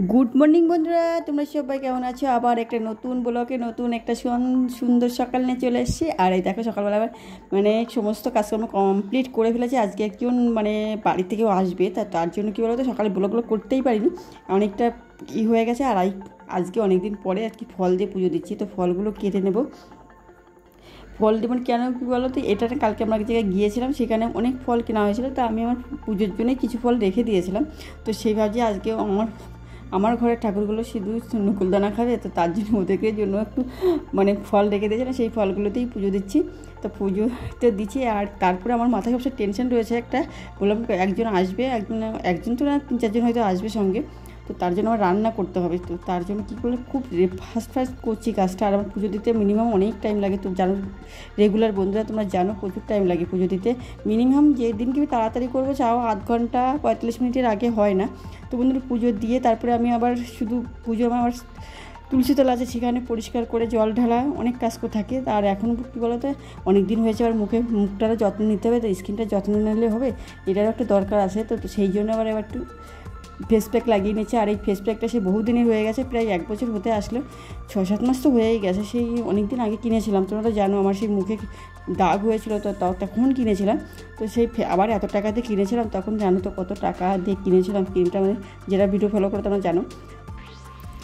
Good morning বন্ধুরা, তোমরা সবাই কেমন আছো? আবার একটা নতুন ব্লগে নতুন একটা সুন্দর সকাল নিয়ে চলে এসেছি। আর এই দেখো সকালবেলা আবার সমস্ত কাজকর্ম কমপ্লিট করে ফেলেছি। আজকে একজন বাড়ি থেকেও আসবে, তার জন্য কী বলো তো, সকালে ব্লগগুলো করতেই পারিনি, অনেকটা হয়ে গেছে। আর আজকে অনেক দিন পরে আর কি ফল দিয়ে পুজো দিচ্ছি, তো ফলগুলো কেটে নেব। ফল দেবেন কেন কী বলো তো, এটা কালকে আমরা এক জায়গায় গিয়েছিলাম, সেখানে অনেক ফল কেনা হয়েছিল, তো আমি আমার পুজোর জন্যই কিছু ফল রেখে দিয়েছিলাম। তো সেই ভাবছি আজকে আমার ঘরের ঠাকুরগুলো শুধু নকুলদানা খাবে, তো তার জন্য ওদেরকে জন্য একটু ফল রেখে দিয়েছিলাম, সেই ফলগুলোতেই পুজো দিচ্ছি। তো পুজোতে দিচ্ছি। আর তারপরে আমার মাথায় সবসময় টেনশন রয়েছে একটা, বললাম একজন আসবে, একজন তো না 3-4 জন হয়তো আসবে সঙ্গে, তো তার জন্য আমার রান্না করতে হবে। তো তার জন্য কী করলে খুব ফাস্ট করছি কাজটা। আর আমার পুজো দিতে মিনিমাম অনেক টাইম লাগে, তো জানো রেগুলার বন্ধুরা তোমরা জানো প্রচুর টাইম লাগে পুজো দিতে। মিনিমাম যেদিন কি তাড়াতাড়ি করবো চাও আধ ঘন্টা 45 মিনিটের আগে হয় না। তো বন্ধুরা পুজো দিয়ে তারপরে আমি আবার শুধু পুজো আমার তুলসীতলা আছে, সেখানে পরিষ্কার করে জল ঢালা অনেক কাজ করে থাকে। আর এখন কী বলতো, অনেক দিন হয়েছে, আর মুখটারও যত্ন নিতে হবে, তো স্কিনটার যত্ন নিলে হবে, এটারও একটা দরকার আছে। তো সেই জন্য আবার একটু ফেস প্যাক লাগিয়ে নিচ্ছে। আর এই ফেস প্যাকটা সে বহুদিনই হয়ে গেছে, প্রায় 1 বছর হতে আসলো, 6-7 মাস তো হয়েই গেছে। সেই অনেক দিন আগে কিনেছিলাম, তোমরা তো জানো আমার সেই মুখে দাগ হয়েছিল, তো তখন কিনেছিলাম। তো সেই আবার এত টাকা দিয়ে কিনেছিলাম, তখন জানো তো কত টাকা দিয়ে কিনেছিলাম ক্রিমটা, যেটা ভিডিও ফলো করে তোমরা জানো।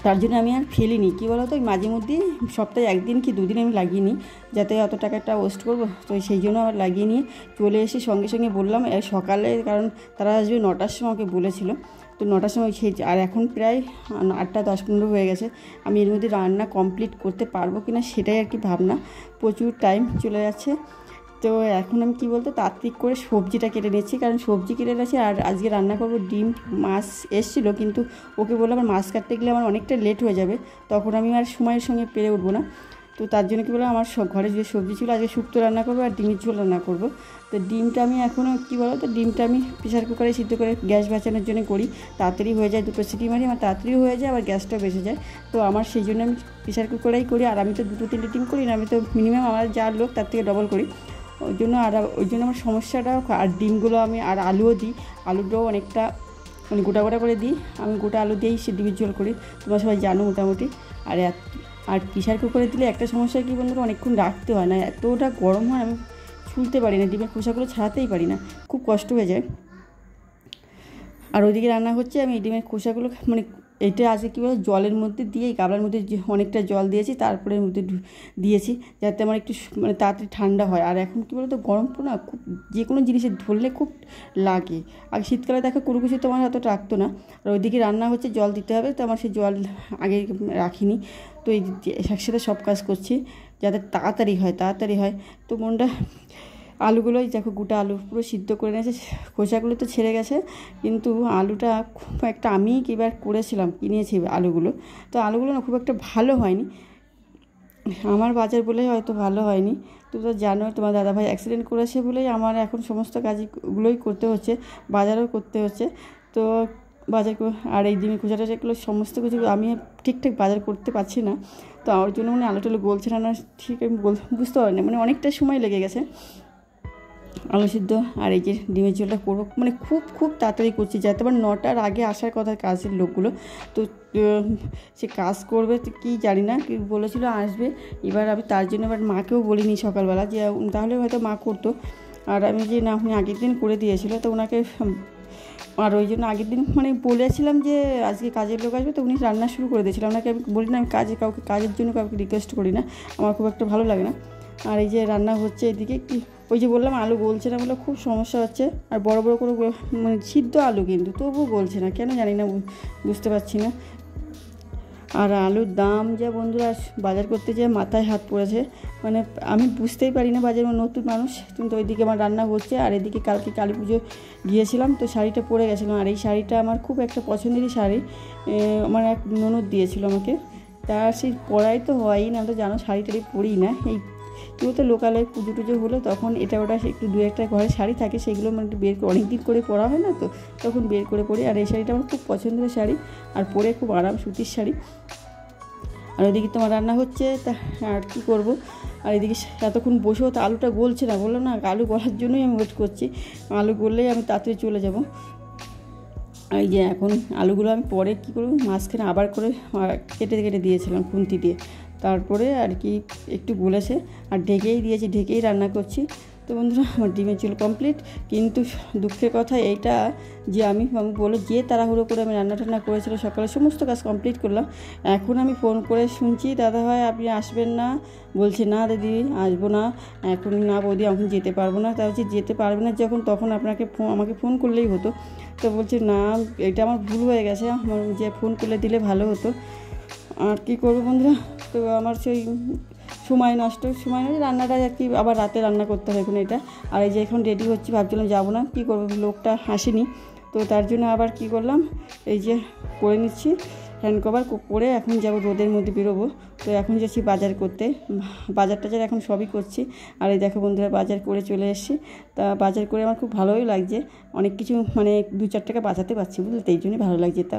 তার জন্য আমি আর ফেলিনি, কী বলো তো, ওই মাঝে মধ্যে সপ্তাহে 1 দিন কি 2 দিন আমি লাগিয়ে নিই, যাতে অত টাকাটা ওয়েস্ট করবো। তো সেই জন্য আবার লাগিয়ে নিয়ে চলে এসে সঙ্গে সঙ্গে বললাম সকালে, কারণ তারা আসবে 9টার সময় আমাকে বলেছিল। তো 9টার সময় আর এখন প্রায় 8টা 10-15 হয়ে গেছে। আমি এর মধ্যে রান্না কমপ্লিট করতে পারবো কি না সেটাই আর কি ভাবনা, প্রচুর টাইম চলে যাচ্ছে। তো এখন আমি কী বলতো, তাড়াতাড়ি করে সবজিটা কেটে নিচ্ছি, কারণ সবজি কেটে নিয়েছি। আর আজকে রান্না করবো ডিম, মাছ এসেছিলো, কিন্তু ওকে বললাম আমার মাছ কাটতে গেলে আমার অনেকটা লেট হয়ে যাবে, তখন আমি আর সময়ের সঙ্গে পেরে উঠবো না। তো তার জন্য কী বললাম, আমার ঘরে যে সবজি ছিল আজকে শুক্তো রান্না করবো আর ডিমের ঝোল রান্না করবো। তো ডিমটা আমি এখনও কী বলো তো, ডিমটা আমি প্রেশার কুকারে সিদ্ধ করে গ্যাস বাঁচানোর জন্য করি, তাড়াতাড়ি হয়ে যায়, 2টো সিটি মারি, আমার তাড়াতাড়ি হয়ে যায়, আবার গ্যাসটাও বেঁচে যায়। তো আমার সেই জন্য আমি প্রেশার কুকারেই করি। আর আমি তো 2-3টে ডিম করি না, আমি তো মিনিমাম আমার যা লোক তার থেকে ডবল করি, ওই জন্য আমার সমস্যাটাও। আর ডিমগুলো আমি আর আলুও দিই, আলুটাও অনেকটা গোটা গোটা করে দিই, আমি গোটা আলু দিয়েই সে ডিমের ঝোল করি, তোমরা সবাই জানো মোটামুটি। আর প্রেশার কুকারে দিলে একটা সমস্যা কি বন্ধুরা, অনেকক্ষণ রাখতে হয় না, এতটা গরম হয় আমি ছুলতে পারি না, ডিমের খোসাগুলো ছাড়াতেই পারি না, খুব কষ্ট হয়ে যায়। আর ওইদিকে রান্না হচ্ছে, আমি এই ডিমের খোসাগুলো এটা আছে কী বলো, জলের মধ্যে দিয়ে গামলার মধ্যে অনেকটা জল দিয়েছি, তারপরে এর মধ্যে দিয়েছি, যাতে আমার একটু তাড়াতাড়ি ঠান্ডা হয়। আর এখন কী বলো তো, গরম না খুব, যে কোনো জিনিসে ধরলে খুব লাগে। আর শীতকালে দেখো কোনো কিছু তোমার অতটা রাখতো না। আর ওইদিকে রান্না হচ্ছে, জল দিতে হবে, তো আমার সেই জল আগে রাখিনি, তো এই একসাথে সব কাজ করছি যাতে তাড়াতাড়ি হয়। তো মনটা আলুগুলোই দেখো, গোটা আলু পুরো সিদ্ধ করে নিয়েছে, খোসাগুলো তো ছেড়ে গেছে, কিন্তু আলুটা খুব একটা, আমি এবার কিনেছি আলুগুলো, তো আলুগুলো না খুব একটা ভালো হয়নি, আমার বাজার বলেই হয়তো ভালো হয়নি। তো জানো তোমার দাদাভাই অ্যাক্সিডেন্ট করেছে বলেই আমার এখন সমস্ত কাজগুলোই করতে হচ্ছে, বাজারও করতে হচ্ছে। তো আর এই ডিমের খোসাটা যেগুলো সমস্ত কিছু আমি ঠিকঠাক বাজার করতে পারছি না, তো আমার জন্য আলু টালু গলছে না, ঠিক আমি বুঝতে পারি না, অনেকটা সময় লেগে গেছে আলু সিদ্ধ। আর এই যে ডিমের ঝোলটা করবো, খুব তাড়াতাড়ি করছি, যাতে আবার 9টার আগে আসার কথা কাজের লোকগুলো, তো সে কাজ করবে তো কী জানি না, কি বলেছিল আসবে। এবার আমি তার জন্য এবার মাকেও বলিনি সকালবেলা, যে তাহলে হয়তো মা করতো, আর আমি যে না, উনি আগের দিন করে দিয়েছিল, তো ওনাকে আর ওই জন্য আগের দিন বলেছিলাম যে আজকে কাজের লোক আসবে, তো উনি রান্না শুরু করে দিয়েছিলাম। ওনাকে আমি বলি না, আমি কাজের জন্য কাউকে রিকোয়েস্ট করি না, আমার খুব একটা ভালো লাগে না। আর এই যে রান্না হচ্ছে এদিকে, কি ওই যে বললাম আলু গলছে না বলে খুব সমস্যা হচ্ছে। আর বড় বড় করে সিদ্ধ আলু, কিন্তু তবুও গলছে না, কেন জানি না, বুঝতে পারছি না। আর আলুর দাম যা বন্ধুরা, বাজার করতে যেয়ে মাথায় হাত পড়েছে, আমি বুঝতেই পারি না, বাজারে নতুন মানুষ, কিন্তু ওইদিকে আমার রান্না হচ্ছে। আর এদিকে কালকে কালী পুজো গিয়েছিলাম, তো শাড়িটা পরে গেছিলাম, আর এই শাড়িটা আমার খুব একটা পছন্দেরই শাড়ি, আমার এক ননদ দিয়েছিল আমাকে, তার সেই পরাই তো হয়ই না, তো জানো শাড়ি টাড়ি পরি না, এই কেউ তো লোকালে পুজো টুজো হলো তখন এটা ওটা একটু 2-1টা ঘরে শাড়ি থাকে, সেগুলো একটু বের করে, অনেক দিন করে পরা হয় না, তো তখন বের করে পরি। আর এই শাড়িটা আমার খুব পছন্দের শাড়ি, আর পরে খুব আরাম, সুতির শাড়ি। আর ওইদিকে তোমার রান্না হচ্ছে, তা আর কী করবো। আর এদিকে এতক্ষণ বসেও তো আলুটা গলছে না, বললাম না আলু গলার জন্যই আমি ওয়েট করছি, আলু গললেই আমি তাড়াতাড়ি চলে যাব। এই যে এখন আলুগুলো আমি পরে কী করব, মাঝখানে আবার করে কেটে কেটে দিয়েছিলাম খুন্তি দিয়ে, তারপরে আর কি একটু গলেছে আর ঢেকেই দিয়েছি, ঢেকেই রান্না করছি। তো বন্ধুরা আমার ডিমের ঝোল কমপ্লিট। কিন্তু দুঃখের কথা এইটা যে আমি বলো যে তাড়াহুড়ো করে আমি রান্না টান্না করেছিলাম, সকালে সমস্ত কাজ কমপ্লিট করলাম, এখন আমি ফোন করে শুনছি দাদা ভাই আপনি আসবেন না, বলছে না দিদি আসবো না এখন, না বৌদি এখন যেতে পারবো না। তা হচ্ছে যেতে পারবে না যখন, তখন আপনাকে আমাকে ফোন করলেই হতো। তো বলছে না এটা আমার ভুল হয়ে গেছে, আমার যে ফোন করলে দিলে ভালো হতো। আর কী করবো বন্ধুরা, তো আমার সেই সময় নষ্ট রান্নাটা আর কি আবার রাতে রান্না করতে হয় এখন এটা। আর এই যে এখন রেডি হচ্ছি, ভাবছিলাম যাবো না, কী করবো লোকটা আসেনি, তো তার জন্য আবার কি করলাম এই যে করে নিচ্ছি হ্যান্ড কভার পরে এখন যাব রোদের মধ্যে বেরোবো। তো এখন যাচ্ছি বাজার করতে, বাজার টাজার এখন সবই করছি। আর এই দেখো বন্ধুরা বাজার করে চলে এসেছি। তা বাজার করে আমার খুব ভালোই লাগছে, অনেক কিছু মানে 2-4 টাকা বাঁচাতে পারছি বুঝলে, এই জন্যই ভালো লাগছে। তা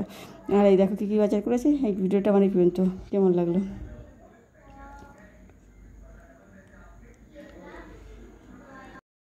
আর এই দেখো কী কী বাজার করেছি, এই ভিডিওটা মানে পর্যন্ত কেমন লাগলো।